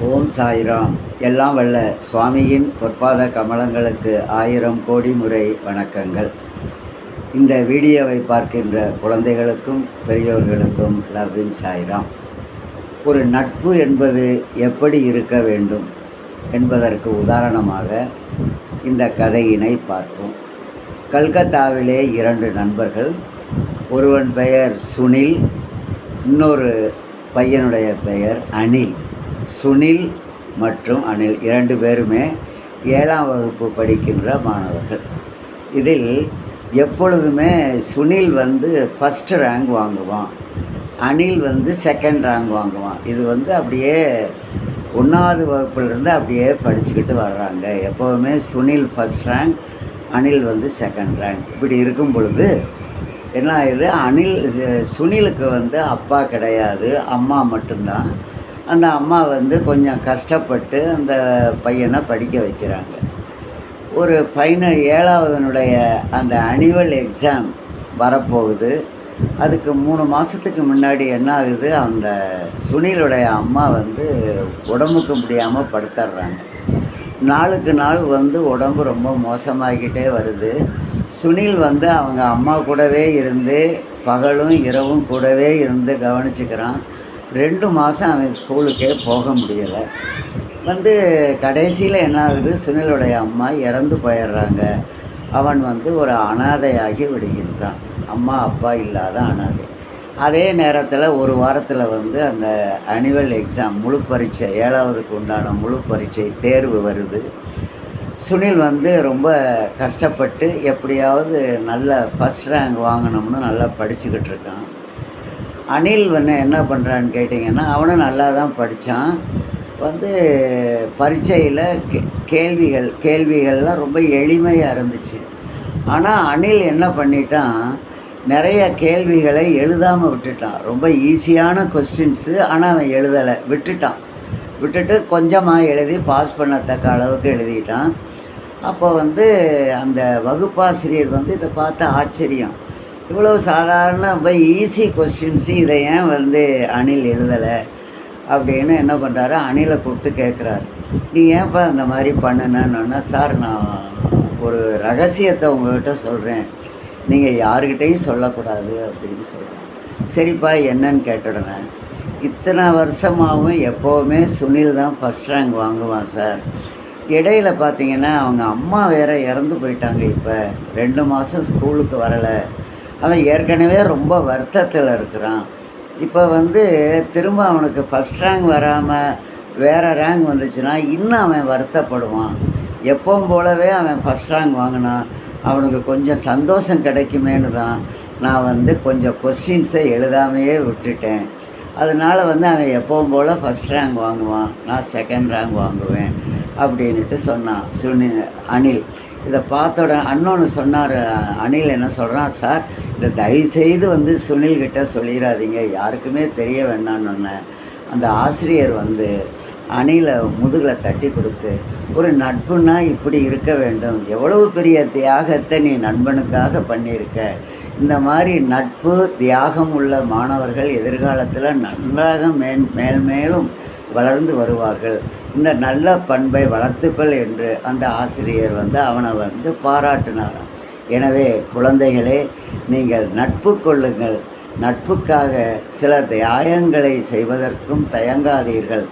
ஓம் சாய்ராம். எல்லாம் வல்ல சுவாமியின் பொற்பாத கமலங்களுக்கு 1000 கோடி முறை வணக்கங்கள். இந்த வீடியோவை பார்க்கின்ற குழந்தைகளுக்கும் பெரியோர்களுக்கும் லவ்வின் சாய்ராம். ஒரு நட்பு என்பது எப்படி இருக்க வேண்டும் என்பதற்கு உதாரணமாக இந்த கதையினை பார்ப்போம். கல்கத்தாவிலே 2 நண்பர்கள், ஒருவன் பெயர் சுனில், இன்னொரு பையனுடைய பெயர் அனில். சுனில் மற்றும் அனில் 2 பேருமே 7ஆம் வகுப்பு படிக்கின்ற மாணவர்கள். இதில் எப்பொழுதுமே சுனில் ஃபஸ்ட்டு ரேங்க் வாங்குவான், அனில் செகண்ட் ரேங்க் வாங்குவான். இது அப்படியே 1ஆவது வகுப்புலேருந்து அப்படியே படிச்சுக்கிட்டு வர்றாங்க. எப்போவுமே Sunil first rank, Anil second rank. இப்படி இருக்கும் பொழுது என்ன ஆகுது, சுனிலுக்கு அப்பா கிடையாது, அம்மா மட்டும்தான். அந்த அம்மா கொஞ்சம் கஷ்டப்பட்டு அந்த பையனை படிக்க வைக்கிறாங்க. ஒரு ஃபைனல் 7ஆவதுனுடைய அந்த ஆனுவல் எக்ஸாம் வரப்போகுது. அதுக்கு 3 மாதத்துக்கு முன்னாடி என்ன ஆகுது, அந்த சுனிலுடைய அம்மா உடம்புக்கு முடியாமல் படுத்துடுறாங்க. நாளுக்கு நாள் உடம்பு ரொம்ப மோசமாகிக்கிட்டே வருது. சுனில் அவங்க அம்மா கூடவே இருந்து பகலும் இரவும் கூடவே இருந்து கவனிச்சுக்கிறான். 2 மாதம் அவன் ஸ்கூலுக்கே போக முடியலை. கடைசியில் என்ன ஆகுது, சுனிலுடைய அம்மா இறந்து போயிடுறாங்க. அவன் ஒரு அனாதையாகி விடுகின்றான், அம்மா அப்பா இல்லாத அனாதை. அதே நேரத்தில் ஒரு வாரத்தில் அந்த ஆனுவல் எக்ஸாம், முழு பரீட்சை, 7ஆவதுக்கு உண்டான முழு பரீட்சை தேர்வு வருது. சுனில் ரொம்ப கஷ்டப்பட்டு எப்படியாவது நல்ல ஃபஸ்ட் ரேங்க் வாங்கணும்னு நல்லா படிச்சுக்கிட்டு இருக்கான். அனில் என்ன பண்ணுறான்னு கேட்டிங்கன்னா, அவனும் நல்லா தான் படித்தான். பரீட்சையில் கேள்விகள்லாம் ரொம்ப எளிமையாக இருந்துச்சு. ஆனால் அனில் என்ன பண்ணிட்டான், நிறைய கேள்விகளை எழுதாமல் விட்டுட்டான். ரொம்ப ஈஸியான கொஸ்டின்ஸு, ஆனால் அவன் எழுதலை, விட்டுட்டு கொஞ்சமாக எழுதி பாஸ் பண்ணத்தக்க அளவுக்கு எழுதிட்டான். அப்போ அந்த வகுப்பாசிரியர் இதை பார்த்து ஆச்சரியம், இவ்வளோ சாதாரண ரொம்ப ஈஸி கொஸ்டின்ஸு, இதை ஏன் அனில் எழுதலை அப்படின்னு என்ன பண்ணுறாரு, அனிலை கூப்பிட்டு கேட்குறாரு, நீ ஏன்ப்பா இந்த மாதிரி பண்ணுனேன்னா, சார் நான் ஒரு ரகசியத்தை உங்கள்கிட்ட சொல்கிறேன், நீங்கள் யாருக்கிட்டையும் சொல்லக்கூடாது அப்படின்னு சொல்கிறேன். சரிப்பா என்னன்னு கேட்டுடனே, இத்தனை வருஷமாகவும் எப்போவுமே சுனில் தான் ஃபஸ்ட் ரேங்க் வாங்குவான் சார். இடையில பார்த்தீங்கன்னா அவங்க அம்மா வேறு இறந்து போயிட்டாங்க. இப்போ 2 மாதம் ஸ்கூலுக்கு வரலை. அவன் ஏற்கனவே ரொம்ப வருத்தத்தில் இருக்கிறான். இப்போ திரும்ப அவனுக்கு ஃபஸ்ட் ரேங்க் வராமல் வேறு ரேங்க் வந்துச்சுன்னா இன்னும் அவன் வருத்தப்படுவான். எப்பவும் போலவே அவன் ஃபஸ்ட் ரேங்க் வாங்கினான், அவனுக்கு கொஞ்சம் சந்தோஷம் கிடைக்குமேனு தான் நான் கொஞ்சம் கொஸ்டின்ஸை எழுதாமையே விட்டுட்டேன். அதனால் அவன் எப்பவும் போல் ஃபஸ்ட் ரேங்க் வாங்குவான், நான் செகண்ட் ரேங்க் வாங்குவேன் அப்படின்ட்டு சொன்னான் அனில். இதை பார்த்த உடனே அன்னொன்று சொன்னார், அனில் என்ன சொல்கிறான், சார் இதை தயவுசெய்து சுனில்கிட்ட சொல்லிடாதீங்க, யாருக்குமே தெரிய வேண்டான்னு. அந்த ஆசிரியர் அனிலை முதுகில் தட்டி கொடுத்து, ஒரு நட்புன்னா இப்படி இருக்க வேண்டும், எவ்வளவு பெரிய தியாகத்தை நீ நண்பனுக்காக பண்ணியிருக்க, இந்த மாதிரி நட்பு தியாகம் உள்ள மாணவர்கள் எதிர்காலத்தில் நன்றாக மேலும் வளர்ந்து வருவார்கள், இந்த நல்ல பண்பை வளர்த்துக்கள் என்று அந்த ஆசிரியர் அவனை பாராட்டினாராம். எனவே குழந்தைகளே, நீங்கள் நட்பு கொள்ளுங்கள். நட்புக்காக சில தியாகங்களை செய்வதற்கும் தயங்காதீர்கள்.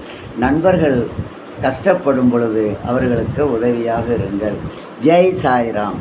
நண்பர்கள் கஷ்டப்படும் பொழுது அவர்களுக்கு உதவியாக இருங்கள். ஜெய் சாய்ராம்.